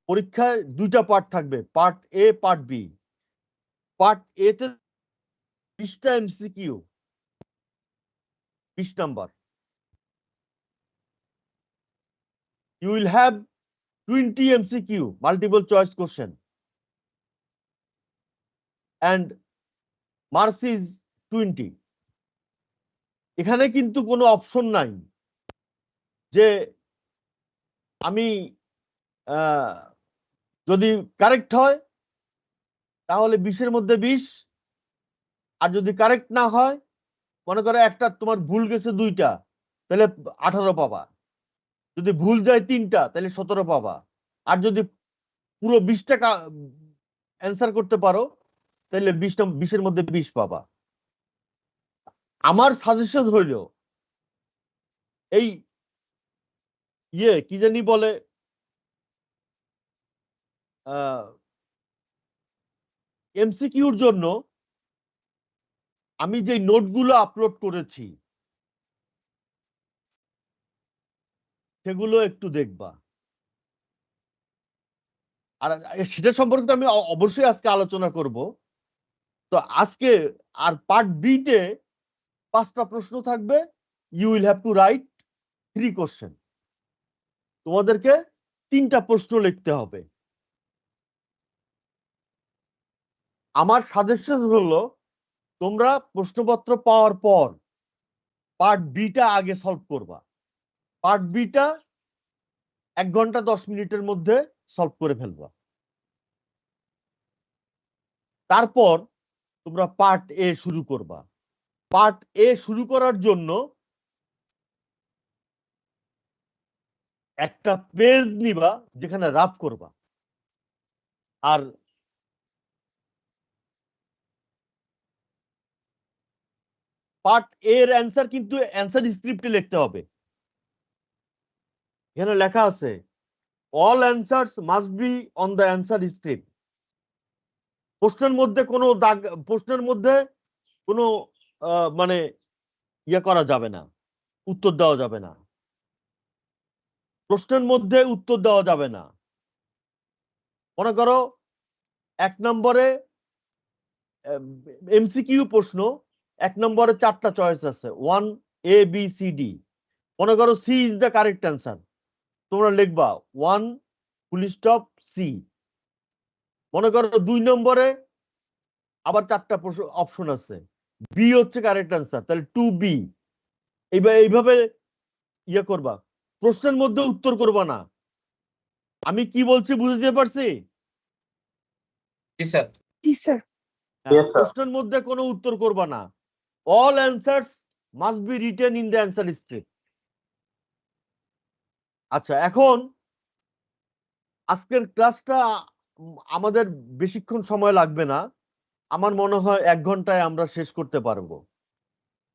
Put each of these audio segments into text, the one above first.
পরীক্ষায় দুইটা পার্ট থাকবে, part A part B. Part A তে 20টা MCQ, 20 number. You will have 20 MCQ, multiple choice question, and marks is 20. এখানে কিন্তু কোনো অপশন নাই যে আমি যদি কারেক্ট হয় তাহলে 20-এর মধ্যে 20, আর যদি কারেক্ট না হয়, মনে করো একটা তোমার ভুল গেছে 2টা, তাহলে 18 পাবা। যদি ভুল যায় 3টা, তাহলে 17 পাবা। আর যদি পুরো 20টা অ্যান্সার করতে পারো, তাহলে 20-এর মধ্যে 20 পাবা। আমার সাজেশন হইল এই কি জানি বলে, এমসিকিউর জন্য আমি যে নোটগুলো আপলোড করেছি সেগুলো একটু দেখবা। আর সেটা সম্পর্কে আমি অবশ্যই আজকে আলোচনা করব। তো আজকে আর পার্ট বি তে 5টা প্রশ্ন থাকবে। You will have to write 3 question. তোমাদেরকে 3টা প্রশ্ন লিখতে হবে। আমার সাজেশন হলো তোমরা প্রশ্নপত্র পাওয়ার পর পার্ট বিটা আগে সলভ করবা। পার্ট বিটা 1 ঘন্টা 10 মিনিটের মধ্যে সলভ করে ফেলবা। তারপর তোমরা পার্ট এ শুরু করবা। পার্ট এ শুরু করার জন্য একটা পেজ নিবা যেখানে রাফ করবা। আর পার্ট এর অ্যান্সার কিন্তু অ্যান্সার স্ক্রিপ্টে লিখতে হবে। এখানে লেখা আছে all answers must be on the answer script. প্রশ্নের মধ্যে কোনো দাগ, প্রশ্নের মধ্যে কোনো মানে করা যাবে না, উত্তর দেওয়া যাবে না। প্রশ্নের মধ্যে উত্তর দেওয়া যাবে না। মনে করো 1 নম্বরে এমসিকিউ প্রশ্ন, 1 নম্বরে 4টা চয়েস আছে, 1 A B C D। মনে করো C is the correct answer, তোমরা লিখবা 1 ফুল স্টপ সি। মনে করো 2 নম্বরে আবার 4টা অপশন আছে, বি হচ্ছে কারেক্ট অ্যান্সার, তাহলে 2B। এইভাবে করবা। প্রশ্নের মধ্যে উত্তর করবা না। আমি কি বলছি বুঝতে পারছি? প্রশ্নের মধ্যে কোনো উত্তর করবা না। All answers must be written in the answer script. আচ্ছা, এখন আজকের ক্লাসটা আমাদের বেশিক্ষণ সময় লাগবে না। আমার মনে হয় 1 ঘন্টায় আমরা শেষ করতে পারবো।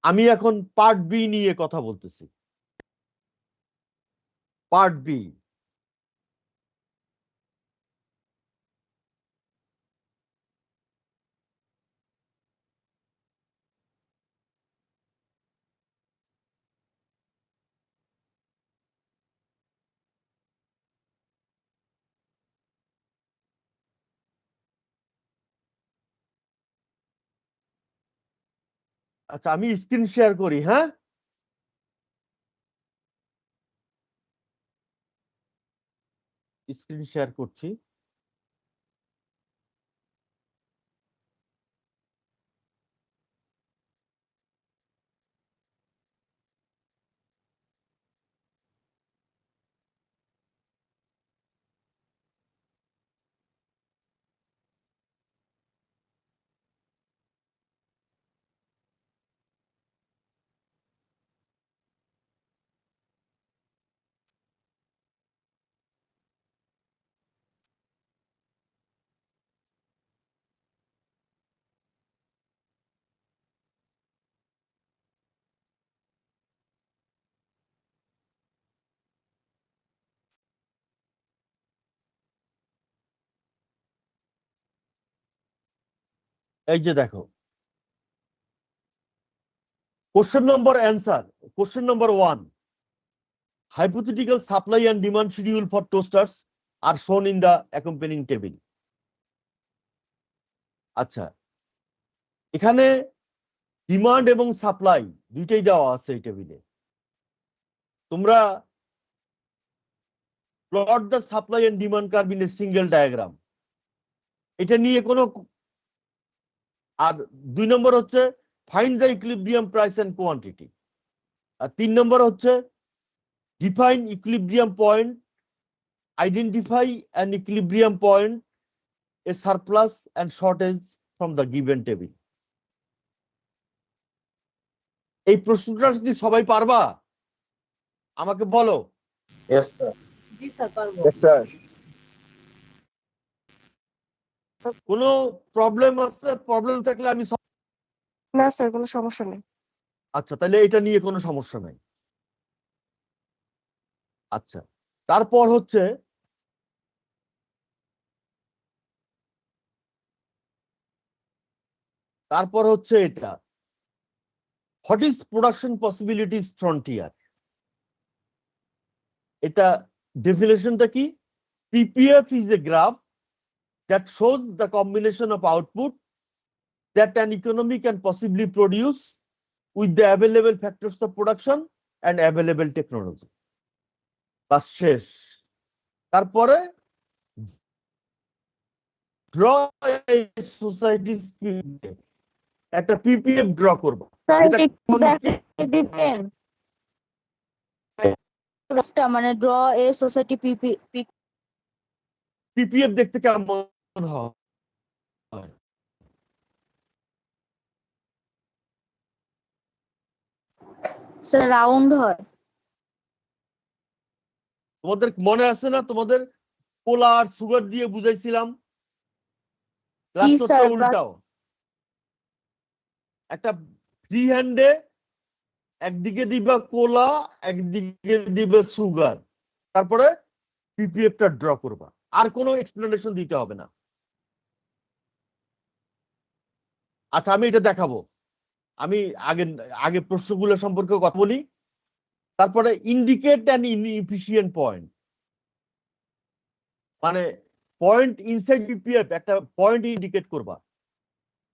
আমি এখন পার্ট বি নিয়ে কথা বলতেছি। পার্ট বি, আচ্ছা আমি স্ক্রিন শেয়ার করি। হ্যাঁ, স্ক্রিন শেয়ার করছি। এই যে দেখো, question number answer. Question number 1, hypothetical supply and demand schedule for toasters are shown in the accompanying table. আচ্ছা, এখানে ডিমান্ড এবং সাপ্লাই দুইটাই দেওয়া আছে এই টেবিলে। তোমরা plot the supply and demand curve in a single diagram, এটা নিয়ে কোনো, আর 2 নম্বর হচ্ছে find the equilibrium price and quantity, আর 3 নম্বর হচ্ছে define equilibrium point, identify an equilibrium point, a surplus and shortage from the given table. এই প্রশ্নটা কি সবাই পারবা? আমাকে বলো। Yes, sir. জি স্যার পারবো। Yes, sir. কোনো প্রবলেম আছে? প্রবলেম থাকলে আমি না স্যার, কোনো সমস্যা নেই। আচ্ছা, তাহলে এটা নিয়ে কোনো সমস্যা নাই। আচ্ছা, তারপর হচ্ছে এটা, what is production possibilities frontier. এটা ডেফিনেশনটা কি? PPF is a graph that shows the combination of output that an economy can possibly produce with the available factors of production and available technology. বাস শেষ। তারপরে draw a society's PPF, একটা PPF draw করব। মানে draw a society PPF দেখতে কেমন হয়? Sir round হয়। তোমাদের মনে আছে না, তোমাদের কোলা আর সুগার দিয়ে বুঝাইছিলাম? জি স্যার। উল্টাও, একটা ফ্রি হ্যান্ডে একদিকে দিবা কোলা, একদিকে দিবে সুগার, তারপরে পিপিএফটা ড্র করবা। আর কোনো এক্সপ্লেনেশন দিতে হবে না। আচ্ছা, আমি এটা দেখাবো। আমি আগে প্রশ্নগুলো সম্পর্কে কথা বলি, তারপরে ইন্ডিকেট অ্যান ইনএফিশিয়েন্ট পয়েন্ট, মানে পয়েন্ট ইনসাইড পিপিএফ, একটা পয়েন্ট ইন্ডিকেট করবা।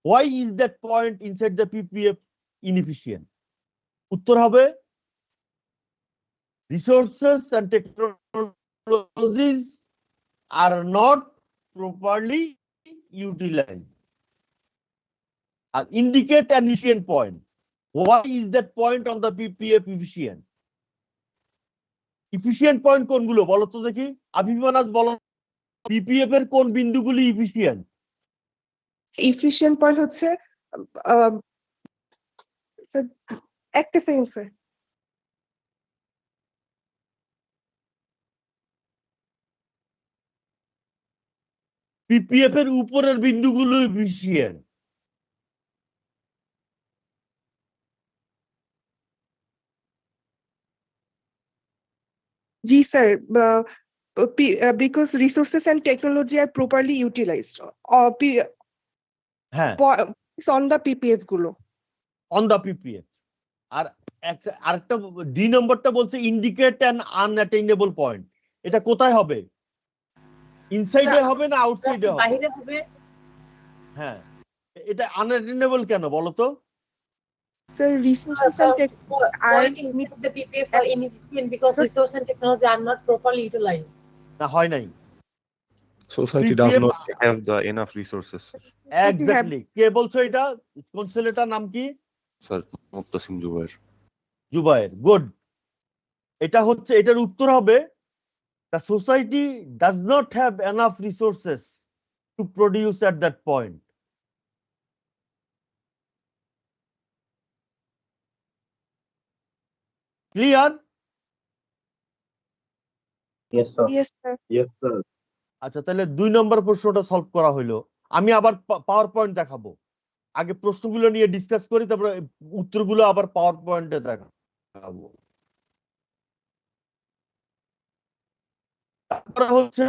Why is that point inside the PPF inefficient? উত্তর হবে resources and technologies are not properly utilised. আর indicate an efficient point. What is that point on the PPF efficient? Efficient point কোনগুলো বলো তো দেখি? আবিমানাজ বলো, PPF এর কোন বিন্দুগুলি efficient? এফিশিয়েন্ট পয়েন্ট হচ্ছে একটা সেকেন্ড স্যার। PPF এর উপরের বিন্দুগুলো efficient। G sir, because resources and technology are properly utilized হ্যাঁ, on the PPF গুলো। on the PPF। আর আরেকটা ডি নম্বরটা বলছে indicate an unattainable point। এটা কোথায় হবে? ইনসাইডে হবে না আউটসাইডে হবে? বাইরে হবে। হ্যাঁ, এটা আনঅ্যাটেইনেবল কেন বলো তো? Sir, resources and tech are the PPF are inefficient because resource and technology are not properly utilized. না, হয় নাই। Society PPF does not have the enough resources, sir. Exactly. কে বলছো এটা? কোন ছেলেটার নাম কি? Sir, Muttasim Jubair. Jubair. Good. এটা হচ্ছে, এটার উত্তর হবে the society does not have enough resources to produce at that point. Clear? Yes, sir. yes sir. Yes, sir. আচ্ছা, তাহলে 2 নম্বর প্রশ্নটা সলভ করা হলো। আমি আবার পাওয়ার পয়েন্ট দেখাবো। আগে প্রশ্নগুলো নিয়ে ডিসকাস করি, তারপরে উত্তরগুলো আবার পাওয়ার পয়েন্টে দেখাবো। তারপরে হচ্ছে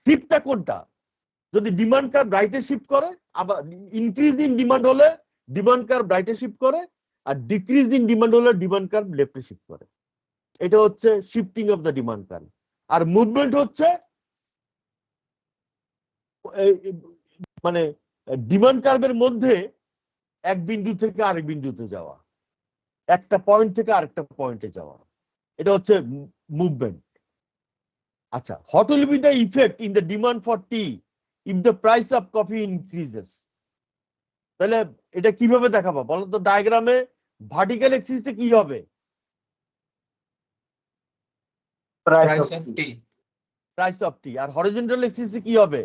শিফটটা কোনটা? যদি ডিমান্ড কার্ভ রাইটে শিফট করে, আবার ইনক্রিজ ইন ডিমান্ড হলে ডিমান্ড কার্ভ রাইটে শিফট করে, আর ডিক্রিজ ইন ডিমান্ড হলে ডিমান্ড কার্ভ লেফটে শিফট করে। এটা হচ্ছে shifting of the demand curve. আর মুভমেন্ট হচ্ছে মানে ডিমান্ড কার্ভের মধ্যে এক বিন্দু থেকে আরেক বিন্দুতে যাওয়া, একটা পয়েন্ট থেকে আরেকটা পয়েন্টে যাওয়া, এটা হচ্ছে মুভমেন্ট। আচ্ছা, what will be the effect in the demand for T if the price of coffee increases? তাহলে এটা কিভাবে দেখাবো বলো তো? ডায়াগ্রামে ভার্টিক্যাল এক্সিসে কি হবে? Price of tea. Price of tea. আর হরিজন্টাল এক্সিসে কি হবে?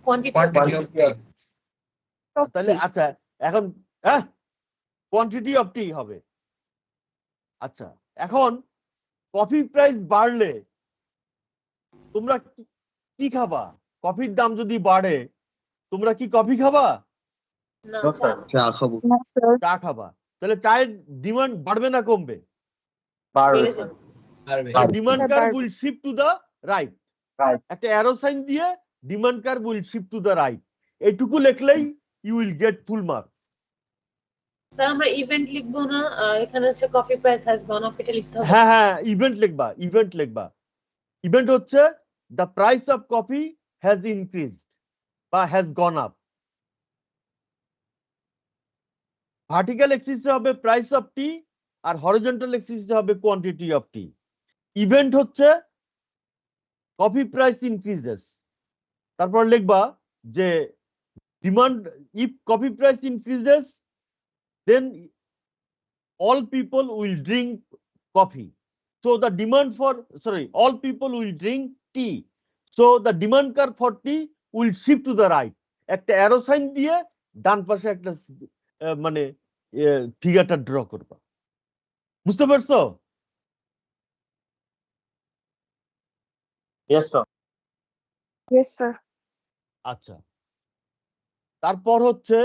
Quantity. Quantity of tea. তাহলে আচ্ছা, এখন হ্যাঁ কোয়ান্টিটি অফ টি হবে। আচ্ছা, এখন কফি প্রাইস বাড়লে তোমরা কি খাবা? কফির দাম যদি বাড়ে তোমরা কি কফি খাবা? No, No, sir. চা। চা খাবা। তাহলে চায়ের ডিমান্ড বাড়বে না কমবে? Barber, বেড়ে sir. যাবে। Demand curve will shift to the right. Right. একটা অ্যারো সাইন দিয়ে demand curve will shift to the right, এইটুকু লিখলেই you will get full marks. Sir আমরা ইভেন্ট লিখবো না, এখানে হচ্ছে coffee price has gone up এটা লিখতে হবে। হ্যাঁ হ্যাঁ, ইভেন্ট লিখবা, ইভেন্ট লিখবা। ইভেন্ট হচ্ছে the price of coffee has increased বা হ্যাজ গন আপ। ভার্টিক্যাল এক্সিসে হবে প্রাইস অফ টি, আর হরিজন্টাল এক্সিসে হবে কোয়ান্টিটি অফ টি। ইভেন্ট হচ্ছে কফি প্রাইস ইনক্রিজেস, তারপর লিখবা যে demand if coffee price increases then all people will drink coffee, so the demand for all people will drink tea, so the demand curve for tea will shift to the right। একটা arrow sign দিয়ে ডান পাশে একটা মানে ফিগারটা draw করবা। বুঝতে পারছো? Yes, sir. Yes, sir. আচ্ছা, তারপর হচ্ছে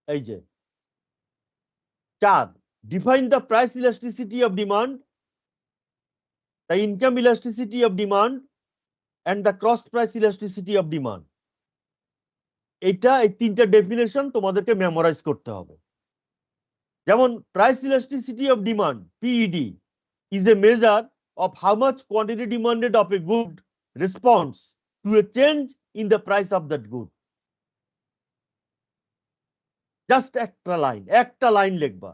এই যে 4, define the price elasticity of demand, the income elasticity of demand and the cross price elasticity of demand। এটা এই তিনটা ডেফিনেশন তোমাদেরকে মেমোরাইজ করতে হবে। যেমন price elasticity of demand PED is a measure of how much quantity demanded of a good response to a change in the price of that good. Just একটা line লিখবা।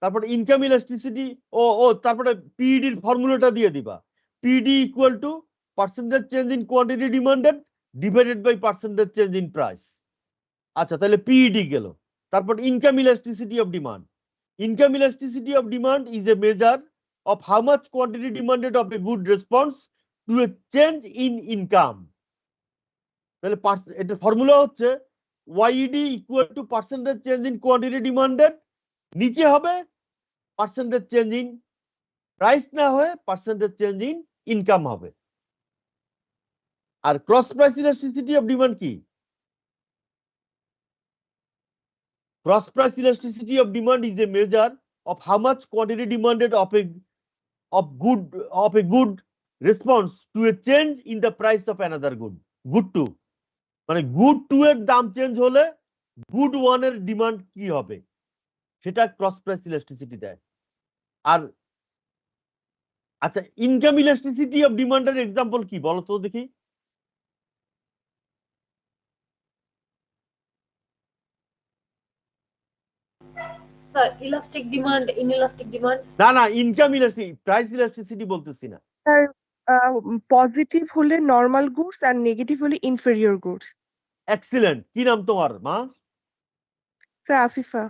তারপর ইনকাম ইলাস্টিসিটি তারপরে পিইডির ফর্মুলাটা দিয়ে দিবা। PED equal to percentage change in quantity demanded divided by percentage change in price. আচ্ছা, তাহলে পিইডি গেল। তারপর income elasticity of demand. Income elasticity of demand is a measure of how much quantity demanded of a good response to a change in income. তাহলে এটার formula হচ্ছে YD equal to percentage change in quantity demanded, নিচে হবে percentage change in price না হয়ে percentage change in income হবে। আর cross price elasticity of demand কি? Cross price elasticity of demand is a measure of how much quantity demanded of a good response to a change in the price of another good. Good 2 মানে good 2 এর দাম change হলে good 1 এর demand কি হবে সেটা cross price elasticity দেয়। আর আচ্ছা, ইনকাম ইলাস্টিসিটি অফ ডিমান্ডের এক্সাম্পল কি বলো তো দেখি? Sir elastic demand, inelastic demand. না ইনকাম ইলাস্টিসিটি, প্রাইস ইলাস্টিসিটি বলতেছি না। Sir, positive হলে normal goods and negative হলে inferior goods. এক্সিলেন্ট। কি নাম তোমার মা? Sir, Afifa.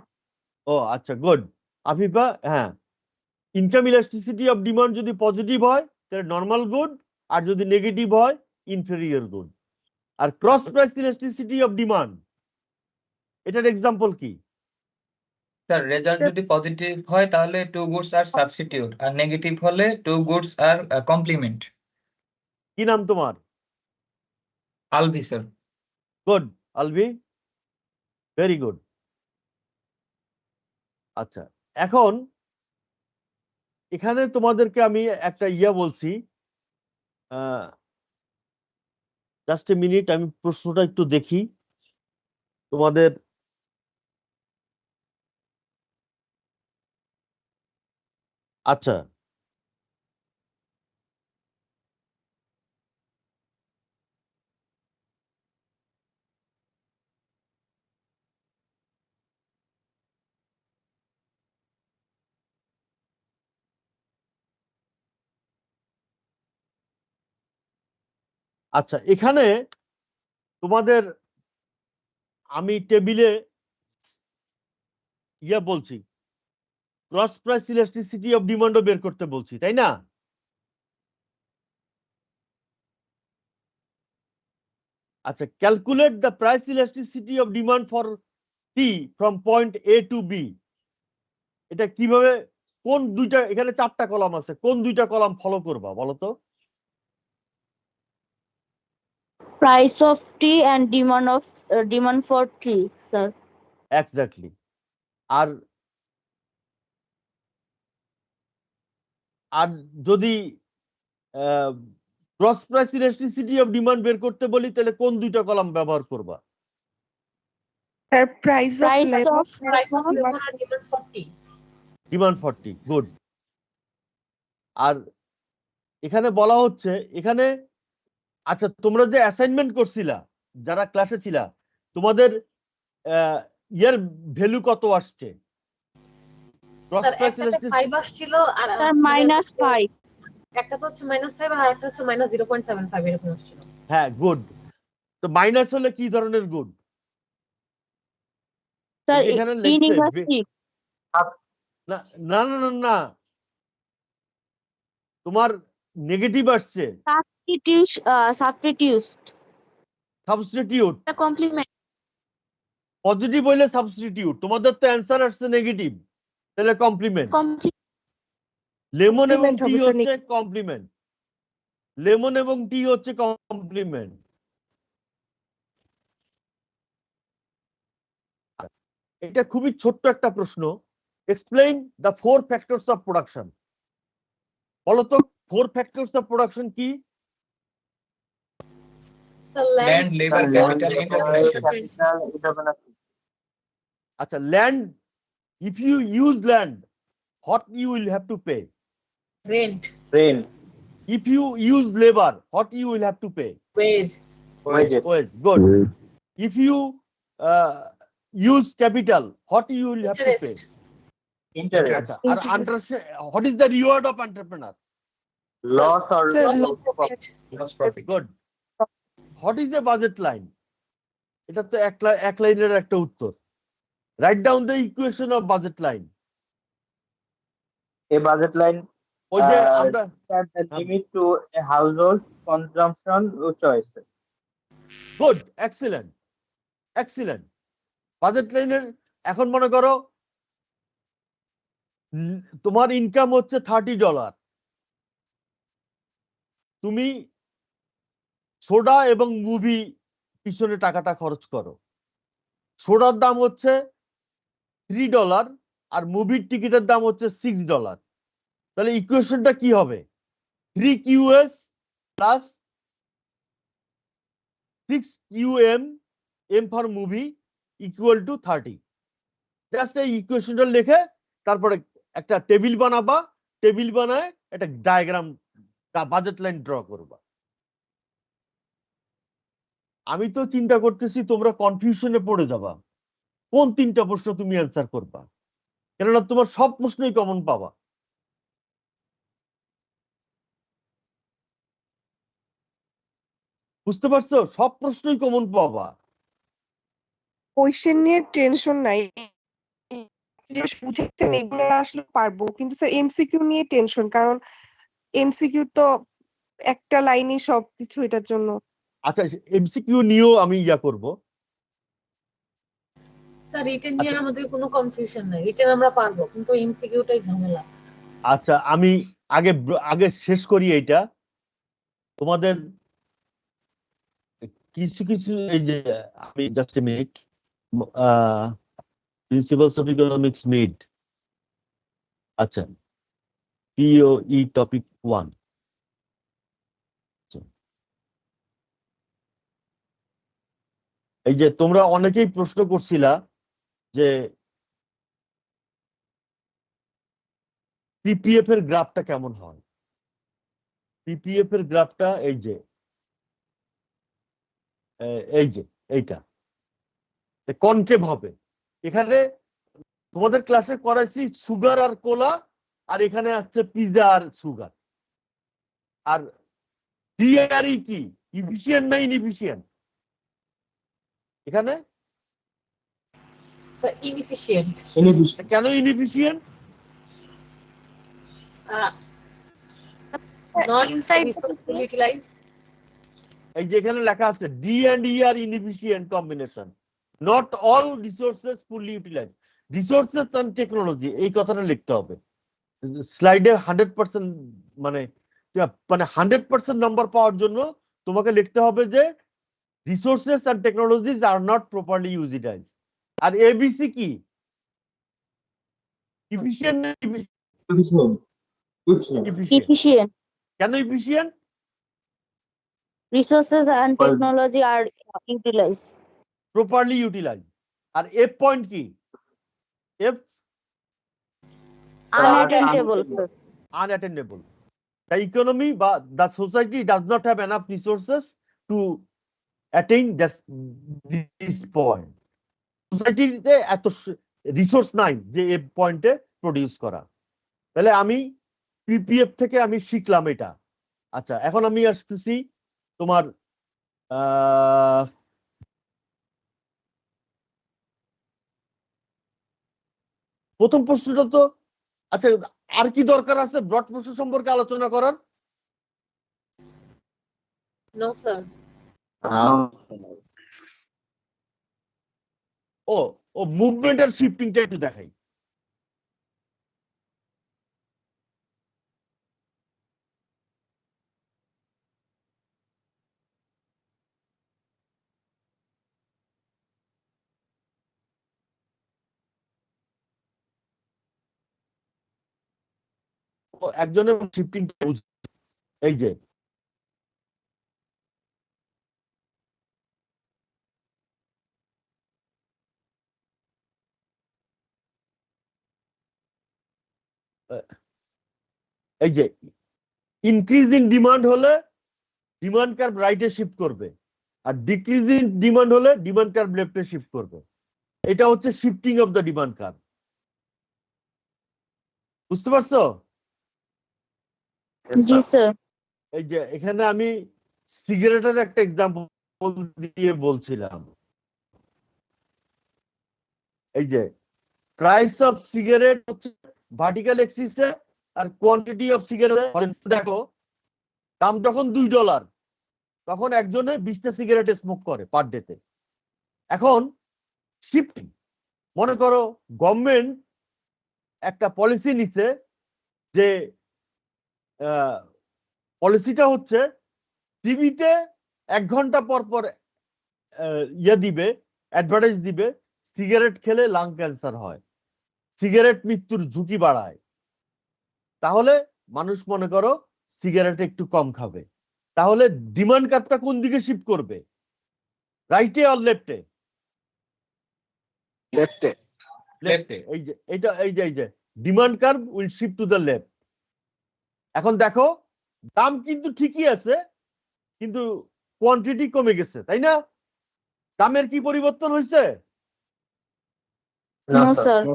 ও আচ্ছা, গুড। আফিফা, হ্যাঁ, ইনকাম ইলাস্টিসিটি অফ ডিমান্ড যদি পজিটিভ হয় তাহলে নরমাল গুড, আর যদি নেগেটিভ হয় ইনফেরিয়র গুড। আর cross price elasticity of demand এটার এক্সাম্পল কি? স্যার রেজাল্ট যদি পজিটিভ হয় তাহলে টু গুডস আর সাবস্টিটিউট, আর নেগেটিভ হলে টু গুডস আর কমপ্লিমেন্ট। কি নাম তোমার? Alvi sir. Good Alvi, very good. আচ্ছা, এখন এখানে তোমাদেরকে আমি একটা বলছি, জাস্ট এ মিনিট, আমি প্রশ্নটা একটু দেখি তোমাদের। আচ্ছা, আচ্ছা, এখানে তোমাদের আমি টেবিলে বলছি, ক্রস প্রাইস ইলাস্টিসিটি অফ ডিমান্ডও বের করতে বলছি, তাই না? আচ্ছা, calculate the price elasticity of demand for T from point A to B. এটা কিভাবে, কোন দুইটা, এখানে 4টা কলাম আছে, কোন দুইটা কলাম ফলো করবা বলো তো? Price of tea and demand for tea, sir. Exactly. আর আর যদি cross price elasticity of demand বের করতে বলি, তাহলে কোন দুইটা কলাম ব্যবহার করবা? Price of Price labour of price of labour আর demand for tea. Demand 40, good. আর এখানে বলা হচ্ছে, এখানে আচ্ছা, তোমরা যে অ্যাসাইনমেন্ট করছিলা, যারা ক্লাসে ছিলা, তোমাদের ইয়ার ভ্যালু কত আসছে? ক্রস স্যার প্রাইস একটাতে 5 আসছিল আর sir -5. একটা তো হচ্ছে -5 আর একটা হচ্ছে -0.75 এরকম আসছিল। হ্যাঁ, গুড। তো মাইনাস হলে কি ধরনের গুড? Sir, এখানে in লিখছে English, না না না না না, তোমার নেগেটিভ আসছে, substitute. Substitute. The complement. Positive হইলে সাবস্টিটিউট, তোমাদের তো অ্যান্সার আসছে নেগেটিভ, তাহলে কমপ্লিমেন্ট। লেমন এবং Complement টি হবে, sir, হচ্ছে কমপ্লিমেন্ট, লেমন এবং টি হচ্ছে কমপ্লিমেন্ট। এটা খুবই ছোট্ট একটা প্রশ্ন। Explain the 4 factors of production. বলো তো 4 ফ্যাক্টরস অফ প্রোডাকশন কি? Sir Land, labor, capital, entrepreneurship. আচ্ছা, land, if you use land, what you will have to pay? Rent, If you use labor, what you will have to pay? Wage, Wage. Good. If you use capital, what you will have to pay? Interest, আচ্ছা, আর what is the reward of entrepreneur? Loss or Sir, loss of profit, Loss profit. Good. What is a budget line? এটা তো এক লাইনের একটা উত্তর। Write down the equation of budget line. a budget line ওই যে Uh, আমরা set the limit to a household consumption choice. Good, excellent, excellent. Budget লাইনের, এখন মনে করো তোমার ইনকাম হচ্ছে $30, তুমি সোডা এবং মুভি পিছনে টাকাটা খরচ করো। সোডার দাম হচ্ছে $3 আর মুভির টিকিটের দাম হচ্ছে $6। তাহলে ইকুয়েশনটা কি হবে? 3QS plus 6QM, M for movie, equal to 30। Just এই ইকুয়েশনটা লিখে তারপরে একটা টেবিল বানাবা, টেবিল বানায় একটা ডায়াগ্রাম, বাজেট লাইন ড্র করবা। আমি তো চিন্তা করতেছি তোমরা কনফিউশনে পড়ে যাবা, কোন 3টা প্রশ্ন তুমি অ্যান্সার করবা, কেননা তোমার সব প্রশ্নই কমন পাবা। বুঝতে পারছো? সব প্রশ্নই কমন পাবা। কোয়েশ্চেন নিয়ে টেনশন নাই, যে বুঝেছেন এগুলো আসলে পারবো, কিন্তু স্যার এমসিকিউ নিয়ে টেনশন, কারণ এমসিকিউ তো একটা লাইনই সবকিছু এটার জন্য। আচ্ছা, এমসিকিউ নিয়েও আমি করব। স্যার রিটেন নিয়ে আচ্ছা। আমাদের কোনো কনফিউশন নাই, রিটেন আমরা পারবো, কিন্তু এমসিকিউটাই ঝামেলা। আচ্ছা, আমি আগে শেষ করি এইটা। তোমাদের কিছু কিছু, এই যে আমি just a minute, principles of economics mid, আচ্ছা, পিওই টপিক 1। এই যে তোমরা অনেকেই প্রশ্ন করছিলা যে পিপিএফ এর গ্রাফটা কেমন হয়? পিপিএফ এর গ্রাফটা এই যে এইটা কনকেভ হবে। এখানে তোমাদের ক্লাসে করাইছি সুগার আর কোলা, আর এখানে আসছে পিজা আর সুগার। আর ডিআরই কি ইফিশিয়েন্ট না ইনএফিশিয়েন্ট? এখানে স্যার ইনএফিশিয়েন্ট। কেন inefficient? Not Inside resourceful utilise. এই যে এখানে লেখা আছে D and E are inefficient combination, not all resources fully utilise. Resources and technology এই কথাটা লিখতে হবে স্লাইডে। 100% মানে 100% নাম্বার পাওয়ার জন্য তোমাকে লিখতে হবে যে resources and technologies are not properly utilize. আর এবিসি কি? ইফিশিয়েন্ট না ইফিশিয়েন্ট? efficient. কেন efficient? Resources and technology are utilized. Properly utilize. আর এফ পয়েন্ট কি? F Unattainable, sir. unattainable. The economy বা the society does not have enough resources to attain this point. সোসাইটিতে এত resource নাই যে এই পয়েন্টে প্রডিউস করা। তাহলে আমি পিপিএফ থেকে আমি শিখলাম এটা। আচ্ছা, এখন আমি আসতেছি তোমার প্রথম প্রশ্নটা তো আচ্ছা, আর কি দরকার আছে ব্রড প্রশ্ন সম্পর্কে আলোচনা করার? No sir. ও মুভমেন্ট আর শিফটিংটা একটু দেখাই। একজনের শিফটিং এই যে এই যে ইনক্রিজ ইন ডিমান্ড হলে ডিমান্ড কার্ভ রাইটে শিফট করবে, আর ডিক্রিজ ইন ডিমান্ড হলে ডিমান্ড কার্ভ লেফটে শিফট করবে। এটা হচ্ছে shifting of the demand curve. বুঝতে পারছো? জি স্যার। এই যে এখানে আমি সিগারেটের একটা এক্সাম্পল দিয়ে বলছিলাম। এই যে প্রাইস অফ সিগারেট হচ্ছে ভার্টিক্যাল এক্সিসে, আর কোয়ান্টিটি অফ সিগারেট দেখো, দাম যখন $2 তখন একজনে 20টা সিগারেট স্মোক করে পার ডেতে। এখন শিফটিং, মনে করো গভর্নমেন্ট একটা পলিসি নিছে যে পলিসিটা হচ্ছে টিভিতে 1 ঘন্টা পর পর দিবে, অ্যাডভার্টাইজ দিবে সিগারেট খেলে লাং ক্যান্সার হয়, সিগারেট মৃত্যুর ঝুঁকি বাড়ায়। তাহলে মানুষ মনে করো সিগারেট একটু কম খাবে। তাহলে ডিমান্ড কার্ভটা কোন দিকে শিফট করবে? রাইটে আর লেফটে? লেফটে। লেফটে। এই যে demand curve will shift to the left. এখন দেখো দাম কিন্তু ঠিকই আছে, কিন্তু কোয়ান্টিটি কমে গেছে, তাই না? দামের কি পরিবর্তন হয়েছে? No,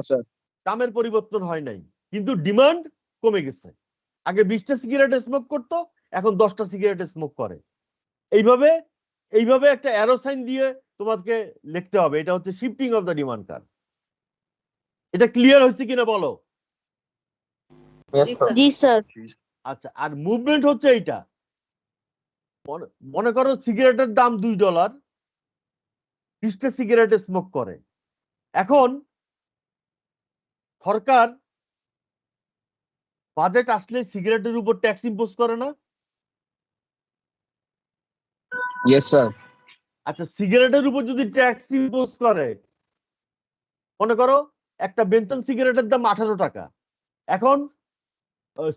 sir. দামের পরিবর্তন হয় নাই, কিন্তু ডিমান্ড কমে গেছে। আগে 20টা সিগারেট স্মোক করতো, এখন 10টা সিগারেট স্মোক করে। এইভাবে একটা অ্যারো সাইন দিয়ে তোমাকে লিখতে হবে। এটা হচ্ছে shifting of the demand curve. এটা ক্লিয়ার হয়েছে কিনা বলো? জি স্যার। আচ্ছা, আর মুভমেন্ট হচ্ছে এইটা। মনে করো সিগারেটের দাম $2, 20টা সিগারেট স্মোক করে। এখন সরকার বাজেট আসলে সিগারেটের উপর ট্যাক্স ইম্পোজ করে না? Yes sir. আচ্ছা, সিগারেটের উপর যদি ট্যাক্স ইম্পোজ করে, মনে করো একটা বেনসন সিগারেটের দাম 18 টাকা, এখন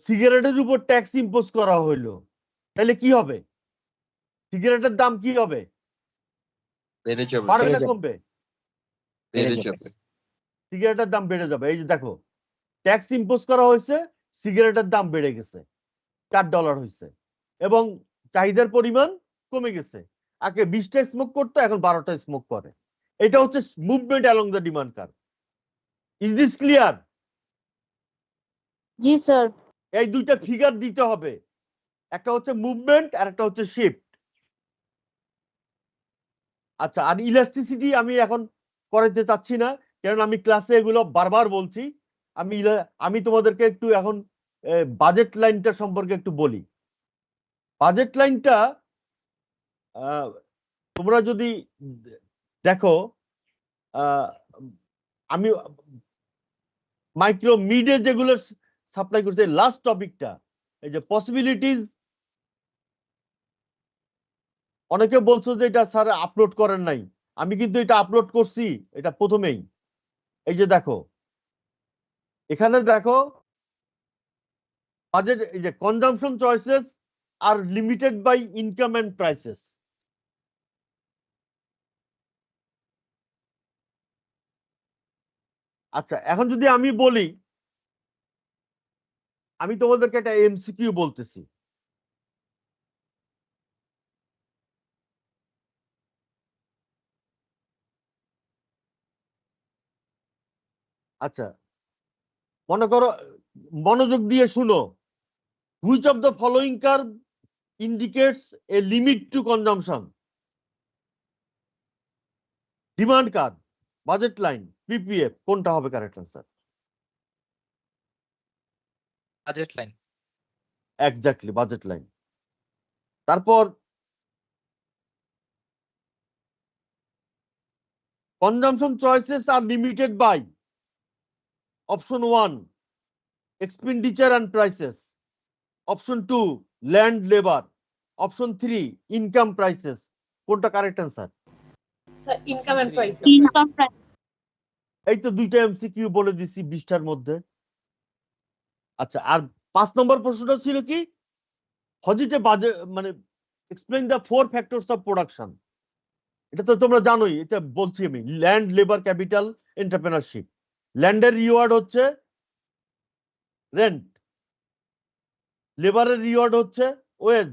সিগারেটের উপর ট্যাক্স ইম্পোজ করা হইলো, তাহলে কি হবে? সিগারেটের দাম কি হবে? বেড়ে যাবে, বাড়বে না কমবে? বেড়ে যাবে। সিগারেটের দাম বেড়ে যাবে। এই যে দেখো, ট্যাক্স ইম্পোজ করা হয়েছে, সিগারেটের দাম বেড়ে গেছে, $4 হয়েছে, এবং চাহিদার পরিমাণ কমে গেছে। আগে 20টা স্মোক করতো, এখন 12টা স্মোক করে। এটা হচ্ছে movement along the demand curve. Is this clear? G sir. এই দুইটা ফিগার দিতে হবে, একটা হচ্ছে মুভমেন্ট আর একটা হচ্ছে শিফট। আচ্ছা, আর ইলাস্টিসিটি আমি এখন করাতে চাচ্ছি না, কারণ আমি ক্লাসে এগুলো বারবার বলছি। আমি তোমাদেরকে একটু এখন বাজেট লাইনটা সম্পর্কে একটু বলি। বাজেট লাইনটা তোমরা যদি দেখো, আমি মাইক্রো মিডে যেগুলো সাপ্লাই করছে, লাস্ট টপিকটা এই যে পসিবিলিটিস, অনেকে বলছো যে এটা স্যার আপলোড করেন নাই, আমি কিন্তু এটা আপলোড করছি, এটা প্রথমেই। এই যে দেখো, এখানে দেখো বাজেট, এই যে consumption choices are limited by income and prices. আচ্ছা, এখন যদি আমি বলি, আমি তোমাদেরকে একটা এমসিকিউ বলতেছি। আচ্ছা, মনে করো, মনোযোগ দিয়ে শুনো, which of the following curve indicates a limit to consumption? Demand curve, budget line, PPF, কোনটা হবে correct answer? Budget line. Exactly, budget line. তারপর consumption choices are limited by option 1 expenditure and prices, option 2 land labour, option 3 income prices, কোনটা correct answer? Sir income and price. Income price. এই তো দুইটা MCQ বলে দিছি 20টার মধ্যে। আচ্ছা, আর 5 নম্বর প্রশ্নটা ছিল কি, হজিটে বাজেট মানে explain the 4 factors of production. এটা তো তোমরা জানোই, এটা বলছি আমি। Land, labour, capital, entrepreneurship. ল্যান্ডের রিওয়ার্ড হচ্ছে রেন্ট, লেবারের রিওয়ার্ড হচ্ছে ওয়েজ,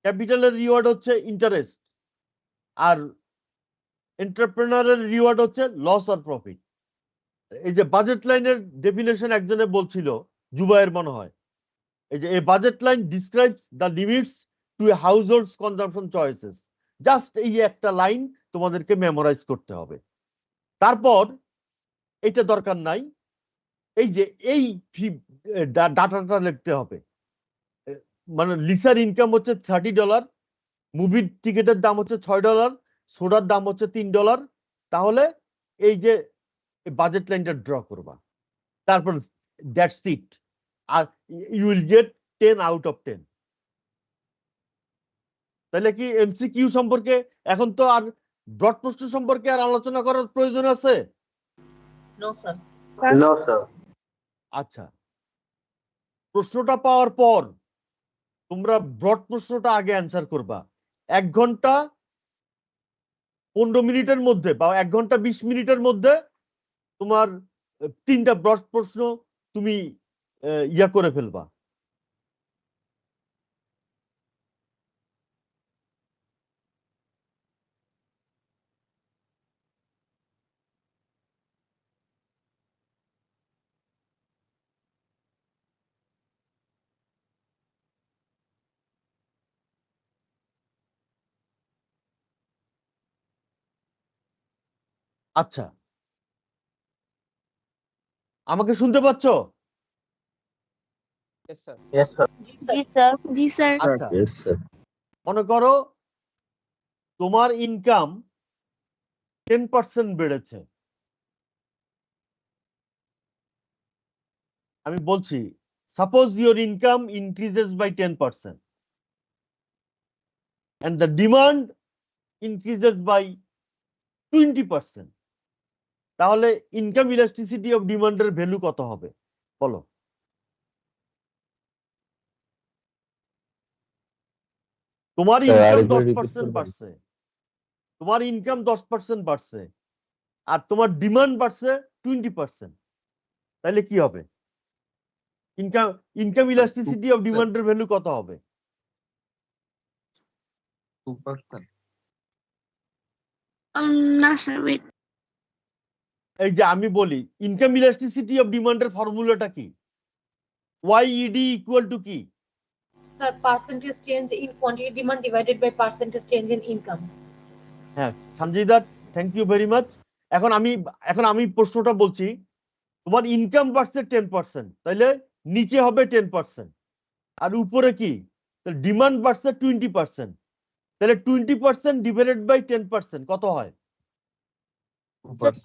ক্যাপিটালের রিওয়ার্ড হচ্ছে ইন্টারেস্ট, আর এন্টারপ্রেনারের রিওয়ার্ড হচ্ছে লস আর প্রফিট। এই যে বাজেট লাইনের ডেফিনেশন একজনে বলছিল, জুবায়ের মনে হয়, এই যে a budget line describes the limits to a households consumption choices. Just এই একটা লাইন তোমাদেরকে মেমোরাইজ করতে হবে। তারপর এটা দরকার নাই, এই যে এই ডাটাটা লিখতে হবে। মানে লিসার ইনকাম হচ্ছে $30, মুভির টিকিটের দাম হচ্ছে $6, সোডার দাম হচ্ছে $3। তাহলে এই যে বাজেট লাইনটা ড্র করবা, তারপর দ্যাটস ইট, আর you will get 10 out of 10। তাহলে কি এমসিকিউ সম্পর্কে এখন তো আর ব্রড প্রশ্ন সম্পর্কে আর আলোচনা করার প্রয়োজন আছে? No sir. No, sir. আচ্ছা, প্রশ্নটা পাওয়ার পর তোমরা ব্রড প্রশ্নটা আগে অ্যান্সার করবা। 1 ঘন্টা 15 মিনিটের মধ্যে বা 1 ঘন্টা 20 মিনিটের মধ্যে তোমার 3টা ব্রড প্রশ্ন তুমি ইয়া করে ফেলবা। আচ্ছা, আমাকে শুনতে পাচ্ছ? Yes, sir. Yes, sir. জি জি স্যার। স্যার। জি স্যার। আচ্ছা, Yes, sir. মনে করো তোমার ইনকাম 10% বেড়েছে। আমি বলছি, suppose your income increases by 10% and the demand increases by 20%, তাহলে ইনকাম ইলাস্টিসিটি অফ ডিমান্ডের ভ্যালু কত হবে বলো? তোমার ইনকাম 10% বাড়ছে, তোমার ইনকাম 10% বাড়ছে, আর তোমার ডিমান্ড বাড়ছে 20%, তাহলে কি হবে? ইনকাম ইলাস্টিসিটি অফ ডিমান্ডের ভ্যালু কত হবে? 2%. না স্যার ওয়েট এই যে আমি বলি ইনকাম ইলাস্টিসিটি অফ ডিমান্ডের ফর্মুলাটা কি? ওয়াইইডি ইকুয়াল টু কি? Sir percentage change in quantity demand divided by percentage change in income. হ্যাঁ Sanjay da, thank you very much. এখন আমি প্রশ্নটা বলছি, তোমার ইনকাম বাড়ছে 10%, তাইলে নিচে হবে 10%, আর উপরে কি? ডিমান্ড বাড়ছে 20%, তাহলে 20% ডিভাইডেড বাই 10% কত হয়?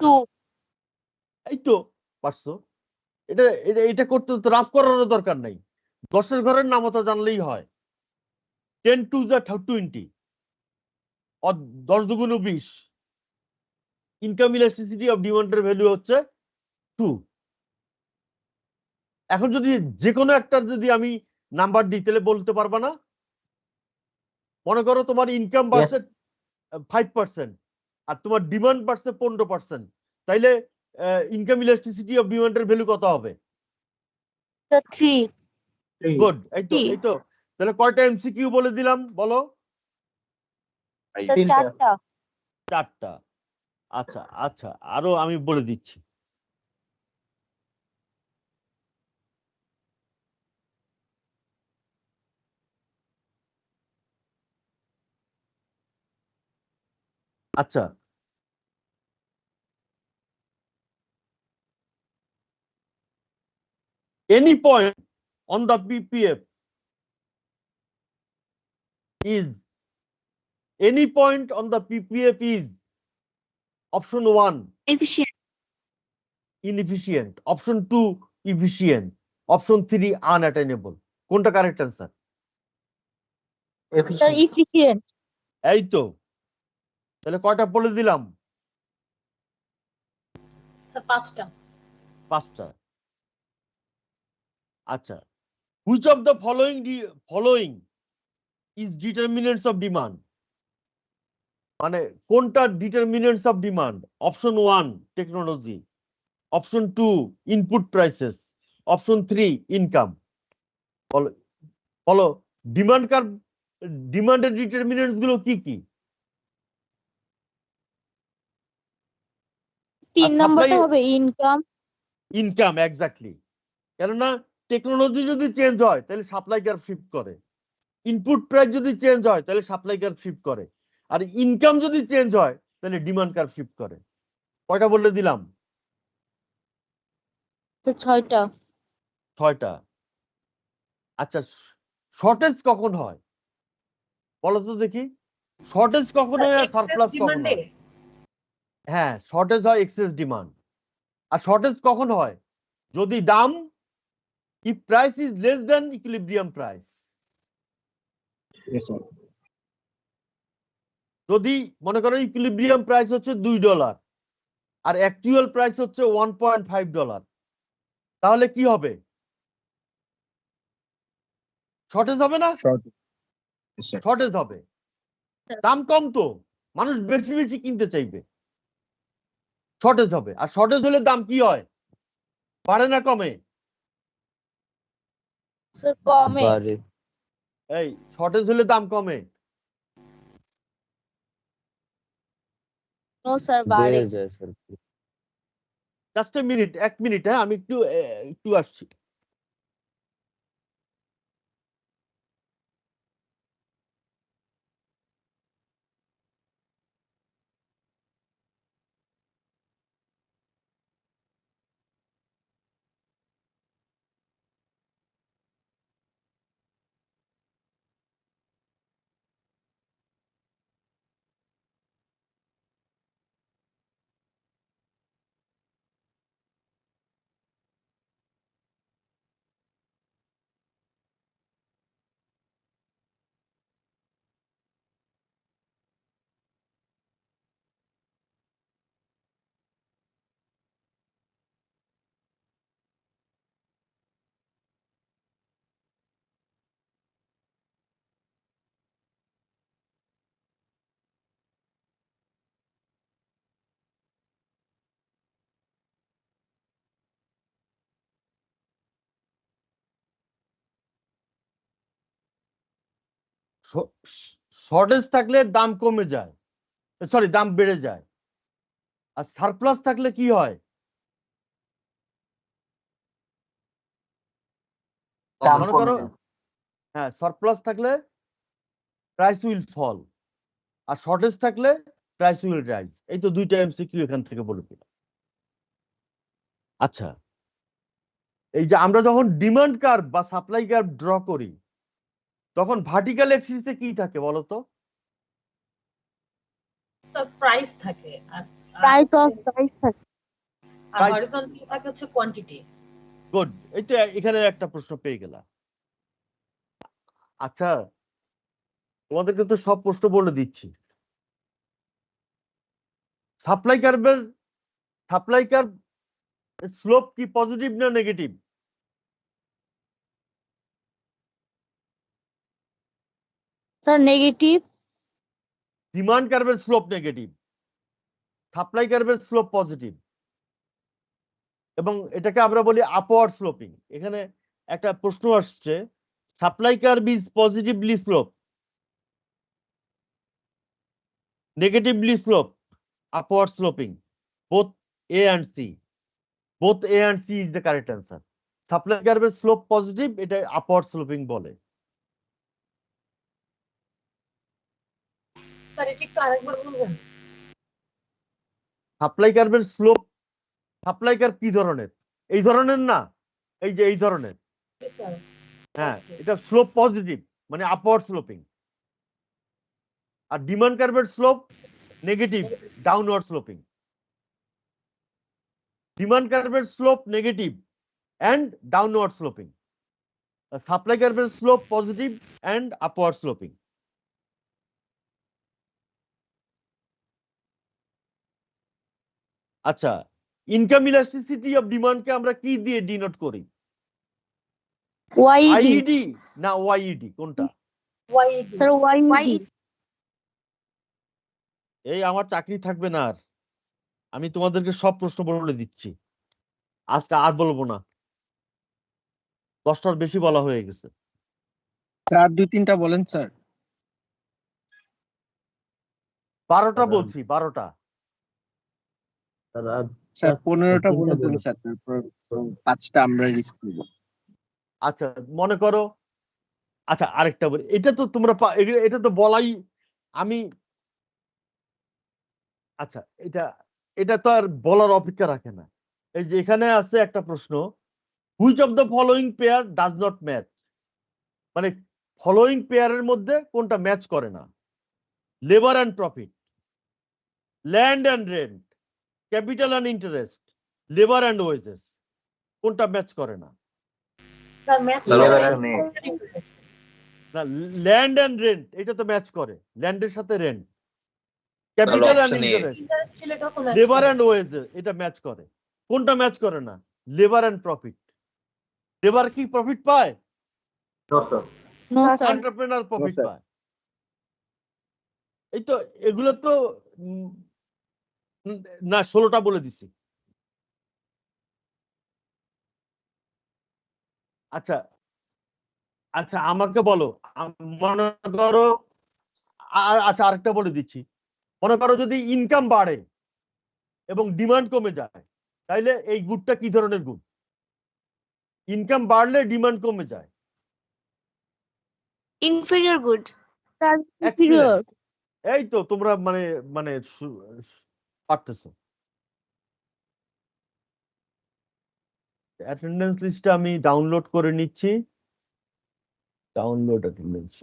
2 এই তো পারছো। এটা এটা এটা করতে তো রাফ করারও দরকার নাই, 10-এর ঘরের নামতা জানলেই হয়। 10 টু যা 20, 10 দুগুণ 20। ইনকাম ইলাস্টিসিটি অফ ডিমান্ডের ভ্যালু হচ্ছে 2। এখন যদি যে কোনো একটা যদি আমি নাম্বার দিই তাহলে বলতে পারবা না? মনে করো তোমার ইনকাম বাড়ছে 5% আর তোমার ডিমান্ড বাড়ছে 15%, তাইলে ইনকাম ইলাস্টিসিটি অফ ডিমান্ডের ভ্যালু কত হবে? 3 গুড, এই তো তাহলে কয়টা এমসিকিউ বলে দিলাম বলো? স্যার 4টা। 4টা। আচ্ছা আচ্ছা, আরো আমি বলে দিচ্ছি। আচ্ছা, any point on the PPF is option 1 efficient inefficient, option 2 efficient, option 3 unattainable। কোনটা কারেক্ট অ্যান্সার? Sir efficient. এই তো, তাহলে কয়টা বলে দিলাম? স্যার 5টা। 5টা। আচ্ছা, which of the following is determinants of demand? মানে কোনটা determinants of demand? Option 1 technology, option 2 input prices, option 3 income. বলো বলো, ডিমান্ডের ডিটারমিনেন্টস গুলো কি কি? 3 নম্বরটা হবে ইনকাম। Income, exactly. কেননা টেকনোলজি যদি চেঞ্জ হয় তাহলে সাপ্লাই কার্ভ শিফট করে, ইনপুট প্রাইস যদি চেঞ্জ হয় তাহলে সাপ্লাই কার্ভ শিফট করে, আর ইনকাম যদি চেঞ্জ হয় তাহলে ডিমান্ড কার্ভ শিফট করে। কয়টা বলে দিলাম? স্যার 6টা। 6টা। আচ্ছা, শর্টেজ কখন হয় বলো তো দেখি? শর্টেজ কখন হয় আর সারপ্লাস কখন হয়? হ্যাঁ, শর্টেজ হয় এক্সেস ডিমান্ড। আর শর্টেজ কখন হয়? যদি দাম, if price is less than equilibrium price। যদি মনে করো ইকুইলিব্রিয়াম প্রাইস হচ্ছে $2 আর অ্যাকচুয়াল প্রাইস হচ্ছে $1.5, তাহলে কি হবে? শর্টেজ হবে না? শর্টেজ হবে। দাম কম তো, মানুষ বেশি বেশি কিনতে চাইবে, শর্টেজ হবে। আর শর্টেজ হলে দাম কি হয়? বাড়ে না কমে? স্যার কমে। এই শর্টেজ হলে দাম কমে? নো স্যার বাড়ে। জাস্ট এ মিনিট, 1 মিনিট, হ্যাঁ আমি একটু আসছি। শর্টেজ থাকলে দাম কমে যায়, সরি দাম বেড়ে যায়। আর সারপ্লাস থাকলে কি হয়? দাম মনে কমে করো যায়। হ্যাঁ, সারপ্লাস থাকলে প্রাইস উইল ফল, আর শর্টেজ থাকলে প্রাইস উইল রাইজ। এই তো দুইটা এমসিকিউ এখান থেকে বলে দিল। আচ্ছা, এই যে আমরা যখন ডিমান্ড কার্ভ বা সাপ্লাই কার্ভ ড্র করি, তখন ভার্টিক্যাল অ্যাক্সিসে কি থাকে বলো তো? স্যার প্রাইস থাকে, আর প্রাইস থাকে। Price- হরিজন্টাল থাকে হচ্ছে কোয়ান্টিটি। গুড, এই তো এখানে একটা প্রশ্ন পেয়ে গেলাম। আচ্ছা, তোমাদেরকে তো সব প্রশ্ন বলে দিচ্ছি। সাপ্লাই কার্ভ স্লোপ কি পজিটিভ না নেগেটিভ? Sir negative. ডিমান্ড কার্ভের স্লোপ নেগেটিভ, সাপ্লাই কার্ভের স্লোপ পজিটিভ, এবং এটাকে আমরা বলি আপওয়ার্ড স্লোপিং। এখানে একটা প্রশ্ন আসছে, supply curve is positively slope, negatively slope, upward sloping, both A and C. Both A and C is the correct answer. Supply কার্ভের স্লোপ পজিটিভ, এটা আপওয়ার্ড স্লোপিং বলে। স্যার এটা একটু আরেকবার বলবেন? সাপ্লাই কার্ভের স্লোপ, সাপ্লাই কার্ভ কি ধরনের? এই ধরনের না, এই যে এই ধরনের। স্যার হ্যাঁ, এটা স্লোপ পজিটিভ, মানে আপওয়ার্ড স্লোপিং। আর ডিমান্ড কার্ভের slope negative, downward sloping. Demand কার্ভের slope negative and downward sloping. Supply curve slope positive and upward sloping. আচ্ছা, ইনকাম ইলাস্টিসিটি অফ ডিমান্ড কে আমরা কি দিয়ে ডিনোট করি? ওয়াইডি। আইইডি না ওয়াইইডি, কোনটা? ওয়াইডি। Sir YD. এই আমার চাকরি থাকবে না আর, আমি তোমাদেরকে সব প্রশ্ন বলে দিচ্ছি, আজকে আর বলবো না, 10টার বেশি বলা হয়ে গেছে। স্যার 2-3টা বলেন স্যার। 12টা বলছি, 12টা। স্যার 15টা বলে দেন স্যার, তারপর 5টা আমরা রিস্ক নিব। আচ্ছা মনে করো, আচ্ছা আরেকটা বলি, এটা তো তোমরা এটা তো বলাই আমি, আচ্ছা এটা তো আর বলার অপেক্ষা রাখে না। এই যে এখানে আছে একটা প্রশ্ন, which of the following pair does not match, মানে ফলোইং পেয়ারের মধ্যে কোনটা ম্যাচ করে না? Labour and profit, land and rent, capital and interest, labour and wages, কোনটা ম্যাচ করে না? স্যার ম্যাচ না, ল্যান্ড অ্যান্ড রেন্ট এটা তো ম্যাচ করে, ল্যান্ডের সাথে rent. Capital and interest, interest ছিল এটা কোন লেবার অ্যান্ড ওয়েজেস এটা ম্যাচ করে। কোনটা ম্যাচ করে না? Labour and profit. লেবার কি প্রফিট পায়? No sir. এন্টারপ্রেনার প্রফিট পায়। এই তো এগুলো তো না, 16টা বলে দিছি। আচ্ছা আচ্ছা আমাকে বলো, মনে করো, আচ্ছা আরেকটা বলে দিচ্ছি, মনে করো যদি ইনকাম বাড়ে এবং ডিমান্ড কমে যায়, তাইলে এই গুডটা কি ধরনের গুড? ইনকাম বাড়লে ডিমান্ড কমে যায়। Inferior good. Sir Excellent. এই তো তোমরা মানে মানে পারতেছো। অ্যাটেন্ডেন্স লিস্টটা আমি ডাউনলোড করে নিচ্ছি, ডাউনলোড অ্যাটেন্ডেন্স।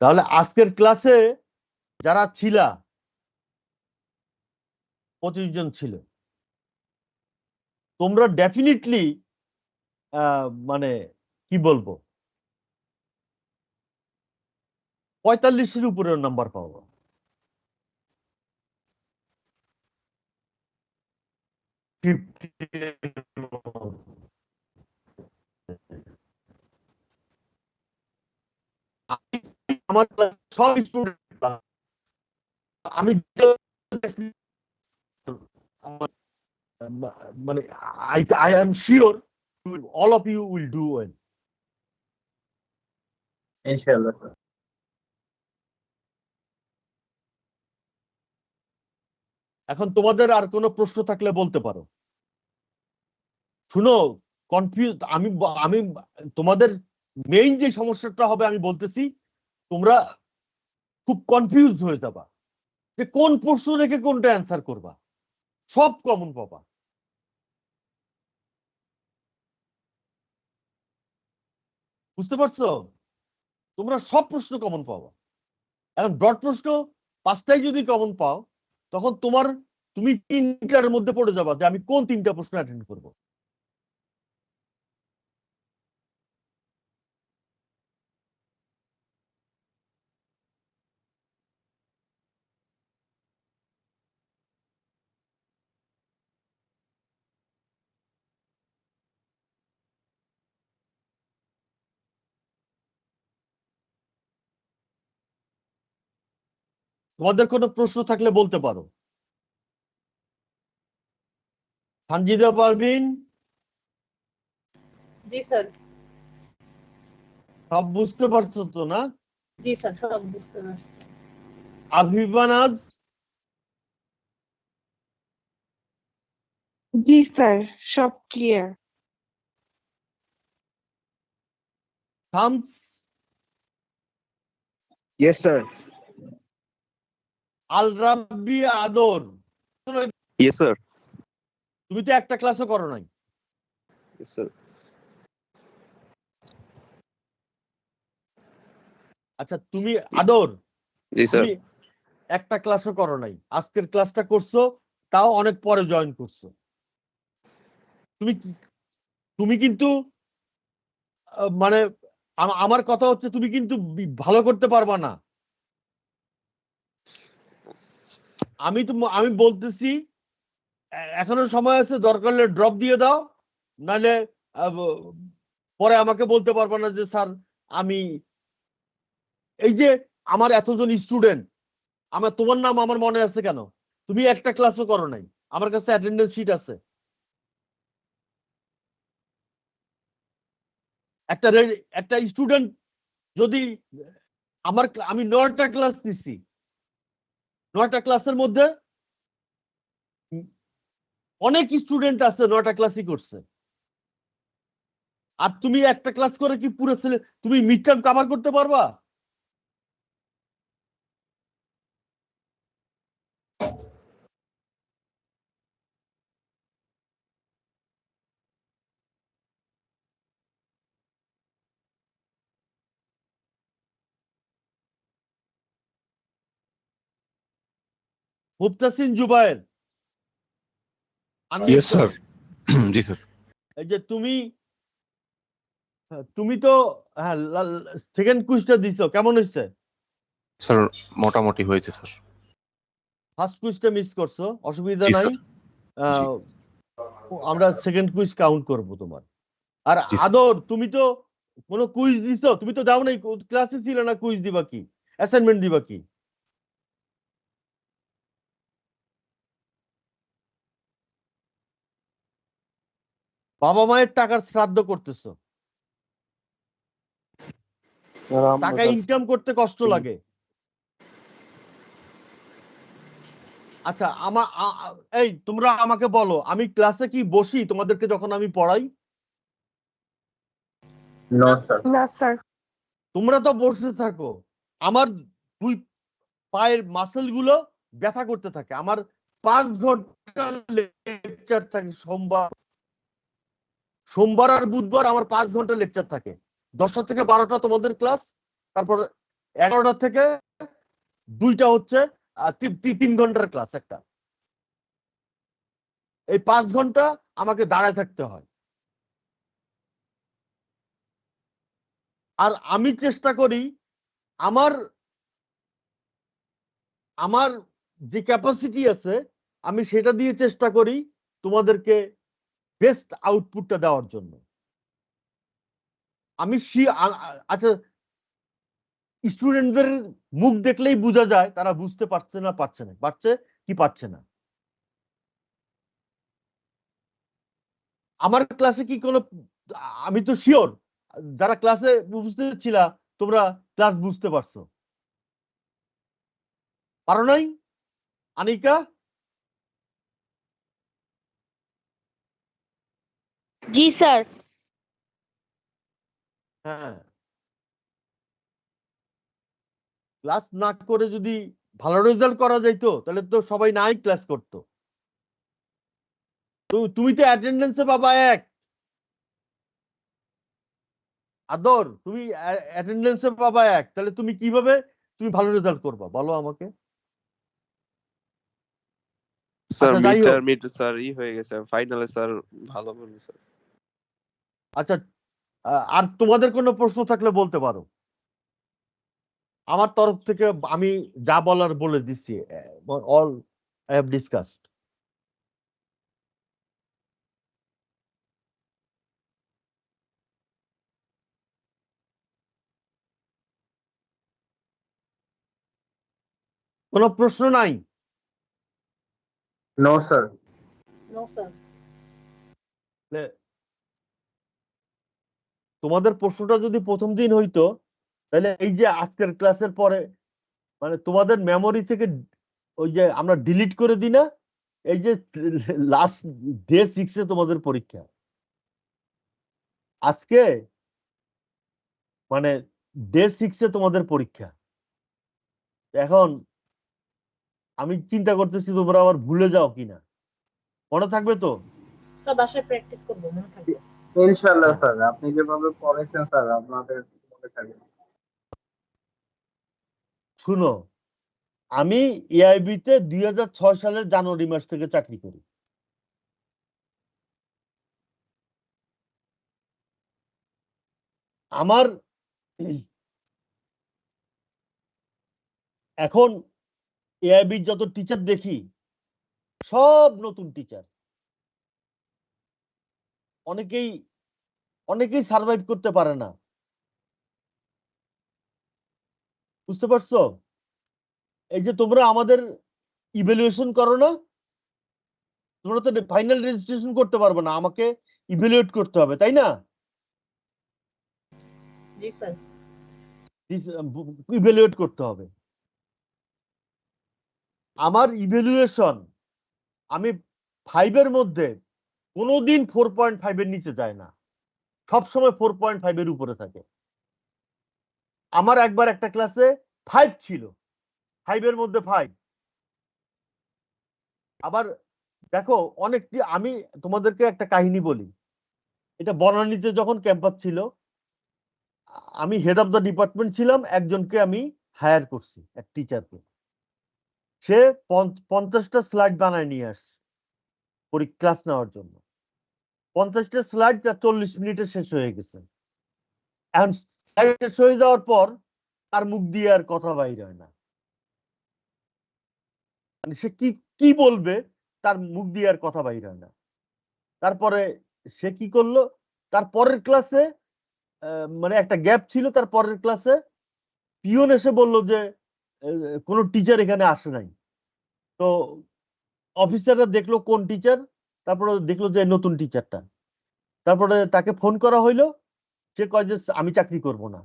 তাহলে আজকের ক্লাসে যারা ছিলা 25 জন ছিল, তোমরা ডেফিনেটলি মানে কি বলবো 45-এর উপরে নাম্বার পাবো। আমার সব স্টুডেন্ট আমি মানে I am sure all of you will do well. ইনশাআল্লাহ স্যার। এখন তোমাদের আর কোনো প্রশ্ন থাকলে বলতে পারো। শুনো, কনফিউজ আমি তোমাদের মেইন যে সমস্যাটা হবে আমি বলতেছি, তোমরা খুব কনফিউজ হয়ে যাবা যে কোন প্রশ্ন রেখে কোনটা অ্যান্সার করবা। সব কমন পাবা। বুঝতে পারছো? তোমরা সব প্রশ্ন কমন পাবা। এখন ব্রড প্রশ্ন 5টাই যদি কমন পাও, তখন তুমি 3টার মধ্যে পড়ে যাবা যে আমি কোন 3টা প্রশ্ন অ্যাটেন্ড করব। তোমাদের কোনো প্রশ্ন থাকলে বলতে পারো। সানজিদা পারভিন, জি স্যার। সব বুঝতে পারছো তো না? জি স্যার, সব বুঝতে পারছি। আফিফা নাজ, জি স্যার, সব clear. Shams, yes sir. Al Rabbi, Adar. Yes, sir. তুমি তো একটা ক্লাসও করো নাই। Yes, sir. আচ্ছা, তুমি আদর, জি স্যার। তুমি একটা ক্লাসও করো নাই, আজকের ক্লাসটা করছো, তাও অনেক পরে জয়েন করছো। তুমি কিন্তু মানে আমার কথা হচ্ছে তুমি কিন্তু ভালো করতে পারবা না। আমি বলতেছি এখনো সময় আছে, দরকার হলে ড্রপ দিয়ে দাও, নাহলে পরে আমাকে বলতে পারবা না যে স্যার আমি এই যে আমার এতজন স্টুডেন্ট, তোমার নাম আমার মনে আছে কেন? তুমি একটা ক্লাসও করো নাই, আমার কাছে অ্যাটেন্ডেন্স শিট আছে। একটা স্টুডেন্ট যদি আমি 9টা ক্লাস নিছি, 9টা ক্লাসের মধ্যে অনেক স্টুডেন্ট আছে 9টা ক্লাসই করছে। আর তুমি একটা ক্লাস করে কি পুরো তুমি মিড টার্ম কভার করতে পারবা? মুফতাসিন জুবায়ের, Yes, sir. জি স্যার। এই যে তুমি তো হ্যাঁ সেকেন্ড কুইজটা দিছো, কেমন হয়েছে? স্যার মোটামুটি হয়েছে স্যার। ফার্স্ট কুইজটা মিস করছো, অসুবিধা জি, নাই। স্যার। জি। আমরা সেকেন্ড কুইজ কাউন্ট করব তোমার। আর জি, স্যার। আদর, তুমি তো কোনো কুইজ দিছো? তুমি তো দাও নাই, ক্লাসে ছিল না, কুইজ দিবা কি, অ্যাসাইনমেন্ট দিবা কি? বাবা মায়ের টাকার শ্রাদ্ধ করতেছো, টাকা ইনকাম করতে কষ্ট লাগে। আচ্ছা এই তোমরা আমাকে বলো, আমি ক্লাসে কি বসি তোমাদেরকে যখন আমি পড়াই? No sir. না স্যার। তোমরা তো বসে থাকো, আমার 2 পায়ের মাসেল গুলো ব্যথা করতে থাকে। আমার 5 ঘন্টা লেকচার থাকে, সোমবার আর বুধবার আমার 5 ঘন্টা লেকচার থাকে। 10টা থেকে 12টা তোমাদের ক্লাস, তারপর 11টা থেকে 2টা হচ্ছে 3 ঘন্টার ক্লাস একটা। এই 5 ঘন্টা আমাকে দাঁড়ায় থাকতে হয়। আর আমি চেষ্টা করি আমার যে ক্যাপাসিটি আছে আমি সেটা দিয়ে চেষ্টা করি তোমাদেরকে বেস্ট আউটপুটটা দেওয়ার জন্য। আচ্ছা, স্টুডেন্টদের মুখ দেখলেই বোঝা যায় তারা বুঝতে পারছে না পারছে না। আমার ক্লাসে কি কোনো, আমি তো শিওর যারা ক্লাসে উপস্থিত ছিলা তোমরা ক্লাস বুঝতে পারছো, পারো নাই? আনিকা? জি স্যার। হ্যাঁ, ক্লাস না করে যদি ভালো রেজাল্ট করা যাইতো তাহলে তো সবাই নাই ক্লাস করতো। তো তুমি তো অ্যাটেন্ডেন্সে পাবা 1। আদর, তুমি অ্যাটেন্ডেন্সে পাবা 1, তাহলে তুমি কিভাবে তুমি ভালো রেজাল্ট করবা বলো আমাকে? স্যার আচ্ছা যাই হোক, মিড স্যার হয়ে গেছে, ফাইনালে স্যার ভালো করবো স্যার। আচ্ছা আর তোমাদের কোনো প্রশ্ন থাকলে বলতে পারো। আমার তরফ থেকে আমি যা বলার বলে দিচ্ছি, অল আই হ্যাভ ডিসকাসড। কোনো প্রশ্ন নাই? No, sir. No sir. তোমাদের প্রশ্নটা যদি প্রথম দিন হইতো তাহলে এই যে আজকের ক্লাসের পরে মানে তোমাদের মেমোরি থেকে ওই যে আমরা ডিলিট করে দিই না, এই যে লাস্ট ডে 6 তোমাদের পরীক্ষা, আজকে মানে ডে 6 তোমাদের পরীক্ষা। এখন আমি চিন্তা করতেছি তোমরা আবার ভুলে যাও কিনা, মনে থাকবে তো? স্যার বাসায় প্র্যাকটিস করবো, মনে থাকবে। ইনশাআল্লাহ স্যার, আপনি যেভাবে পড়েছেন স্যার আপনাদের মনে থাকবে। শুনো, আমি এআইবি তে 2006 সালের জানুয়ারি মাস থেকে চাকরি করি। আমার এখন এআইবির যত টিচার দেখি সব নতুন টিচার, অনেকেই সার্ভাইভ করতে পারে না, বুঝতে পারছো? এই যে তোমরা আমাদের ইভ্যালুয়েশন করো না, তোমরা তো ফাইনাল রেজিস্ট্রেশন করতে পারবে না, আমাকে ইভ্যালুয়েট করতে হবে, তাই না? জি স্যার। ইভ্যালুয়েট করতে হবে। আমার ইভ্যালুয়েশন আমি 5 মধ্যে কোনোদিন 4.5 নিচে যায় না, সবসময় 4.5 উপরে থাকে। আমার একবার একটা ক্লাসে 5 ছিল, 5 মধ্যে 5। আবার দেখো অনেকটি, আমি তোমাদেরকে একটা কাহিনী বলি। এটা বনানীতে যখন ক্যাম্পাস ছিল, আমি হেড অফ দ্য ডিপার্টমেন্ট ছিলাম, একজনকে আমি হায়ার করছি, এক টিচারকে। সে 50টা স্লাইড বানায় নিয়ে আসছে ক্লাস নেওয়ার জন্য। 50টা স্লাইড তার 40 মিনিটে শেষ হয়ে গেছে। এখন স্লাইড শেষ হয়ে যাওয়ার পর তার মুখ দিয়ে আর কথা বাইর হয় না, মানে সে কি বলবে তার মুখ দিয়ে আর কথা বাইর হয় না। তারপরে সে কি করলো, তার পরের ক্লাসে মানে একটা গ্যাপ ছিল, তার পরের ক্লাসে পিয়ন এসে বললো যে কোনো টিচার এখানে আসে নাই। তো অফিসাররা দেখলো কোন টিচার, তারপরে দেখলো যে নতুন টিচারটা। তারপরে তাকে ফোন করা হইলো, সে কয় যে আমি চাকরি করব না।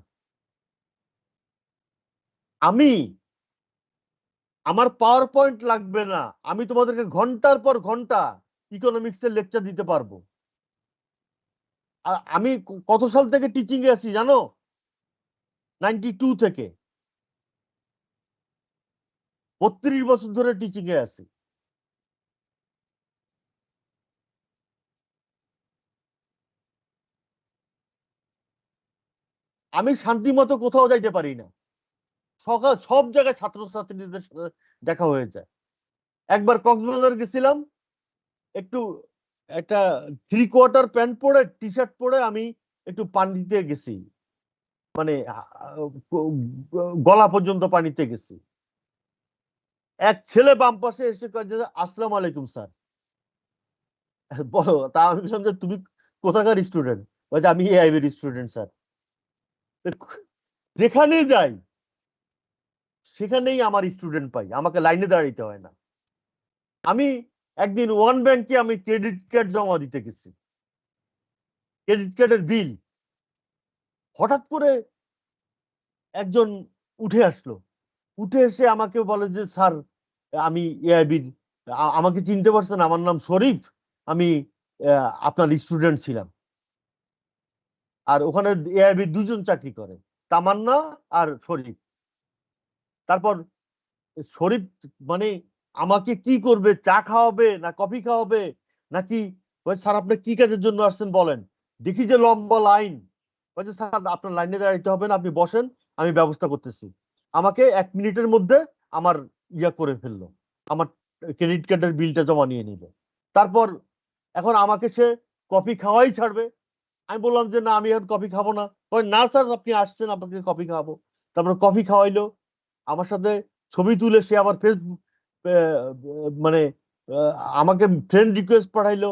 আমার পাওয়ার পয়েন্ট লাগবে না, আমি তোমাদেরকে ঘন্টার পর ঘন্টা ইকোনমিক্সের লেকচার দিতে পারবো। আমি কত সাল থেকে টিচিং এ আছি জানো? 92 থেকে 32 বছর ধরে টিচিং এ আছি। আমি শান্তি মতো কোথাও যাইতে পারি না, সব জায়গায় ছাত্রছাত্রীদের সাথে দেখা হয়ে যায়। একবার কক্সবাজার গেছিলাম, একটু একটা 3/4 প্যান্ট পরে টি শার্ট পরে আমি একটু পানিতে গেছি, মানে গলা পর্যন্ত পানিতে গেছি। এক ছেলে বাম পাশে এসে কয় যে আসসালামু আলাইকুম স্যার। বলো, তা আমি বললাম যে তুমি কোথাকার স্টুডেন্ট? বলছে আমি এআইবির স্টুডেন্ট স্যার। যেখানে যাই সেখানেই আমার স্টুডেন্ট পাই, আমাকে লাইনে দাঁড়াইতে হয় না। আমি একদিন ওয়ান ব্যাংকে আমি ক্রেডিট কার্ড জমা দিতে গেছি, ক্রেডিট কার্ডের বিল, হঠাৎ করে একজন উঠে আসলো, উঠে এসে আমাকে বলে যে স্যার আমি এআইবির, আমাকে চিনতে পারছেন, আমার নাম শরীফ, আমি আপনার স্টুডেন্ট ছিলাম। আর ওখানে এআইবির দুজন চাকরি করে, তামান্না আর শরীফ। তারপর শরীফ মানে আমাকে কি করবে, চা খাওয়াবে না কফি খাওয়াবে নাকি, স্যার আপনি কি কাজের জন্য আসছেন বলেন। দেখি যে লম্বা লাইন, বলছে স্যার আপনার লাইনে দাঁড়াইতে হবে না, আপনি বসেন, আমি ব্যবস্থা করতেছি। আমাকে 1 মিনিটের মধ্যে আমার করে ফেললো, আমার ক্রেডিট কার্ডের বিলটা জমা নিয়ে নিল। তারপর এখন আমাকে সে কফি খাওয়াই ছাড়বে। আমি বললাম যে না আমি এখন কফি খাবো না। না স্যার আপনি আসছেন, আপনাকে কফি খাওয়াবো। তারপর কফি খাওয়াইলো, আমার সাথে ছবি তুলে সে আবার ফেসবুক মানে আমাকে ফ্রেন্ড রিকোয়েস্ট পাঠাইলো,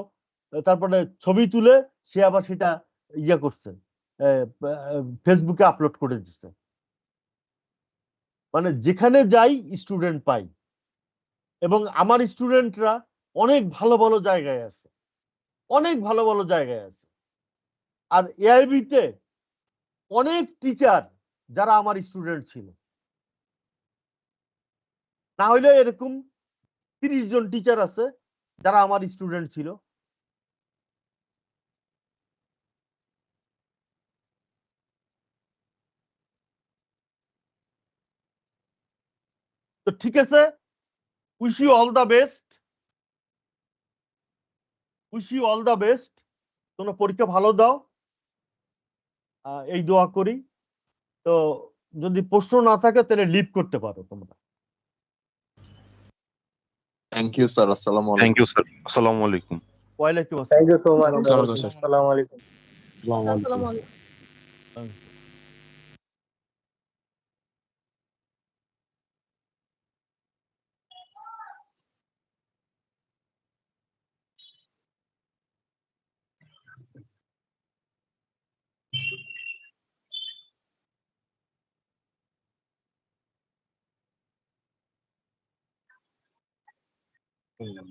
তারপরে ছবি তুলে সে আবার সেটা করছে, ফেসবুকে আপলোড করে দিচ্ছে। মানে যেখানে যাই স্টুডেন্ট পাই, এবং আমার স্টুডেন্টরা অনেক ভালো ভালো জায়গায় আছে, অনেক ভালো ভালো জায়গায় আছে। আর এআইবিতে অনেক টিচার যারা আমার স্টুডেন্ট ছিল, না হইলে এরকম 30 জন টিচার আছে যারা আমার স্টুডেন্ট ছিল। তো ঠিক আছে, wish you all the best, wish you all the best. তোমরা পরীক্ষা ভালো দাও, এই দোয়া করি। তো যদি প্রশ্ন না থাকে তাহলে লিভ করতে পারো তোমরা। থ্যাংক ইউ স্যার, আসসালামু আলাইকুম। থ্যাংক ইউ স্যার, আসসালামু আলাইকুম। ওয়ালাইকুম থ্যাংক ইউ আসসালাম। সো মাচ আসসালামু আলাইকুম স্যার। আসসালামু আলাইকুম। আসসালামু আলাইকুম।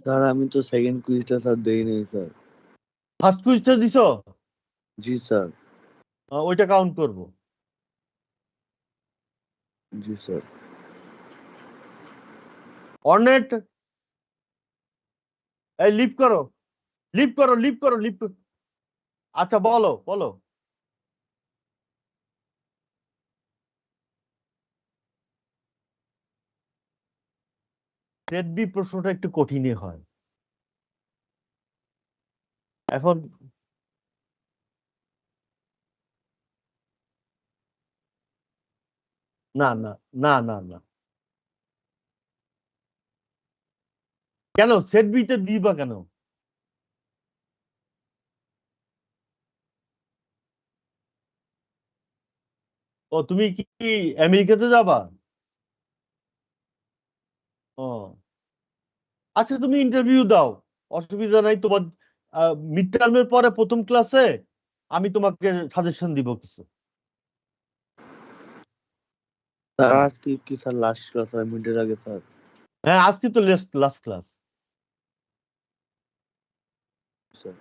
স্যার আমি তো সেকেন্ড কুইজটা স্যার দেই নাই স্যার। ফার্স্ট কুইজটা দিছো? জি স্যার। ওইটা কাউন্ট করব। জি স্যার। অর্নেট, এই লিভ করো, লিভ করো, লিভ করো, লিভ করো। আচ্ছা বলো বলো। সেট বি প্রশ্নটা একটু কঠিনই হয় এখন। না না না না না, কেন সেট বিতে দিবা কেন? ও তুমি কি আমেরিকাতে যাবা? ও আচ্ছা, তুমি ইন্টারভিউ দাও, অসুবিধা নাই। তোমার মিড টার্মের পরে প্রথম ক্লাসে আমি তোমাকে সাজেশন দিব কিছু। স্যার আজকে কি স্যার লাস্ট ক্লাস হয় মিডের আগে স্যার? হ্যাঁ আজকে তো লাস্ট ক্লাস। স্যার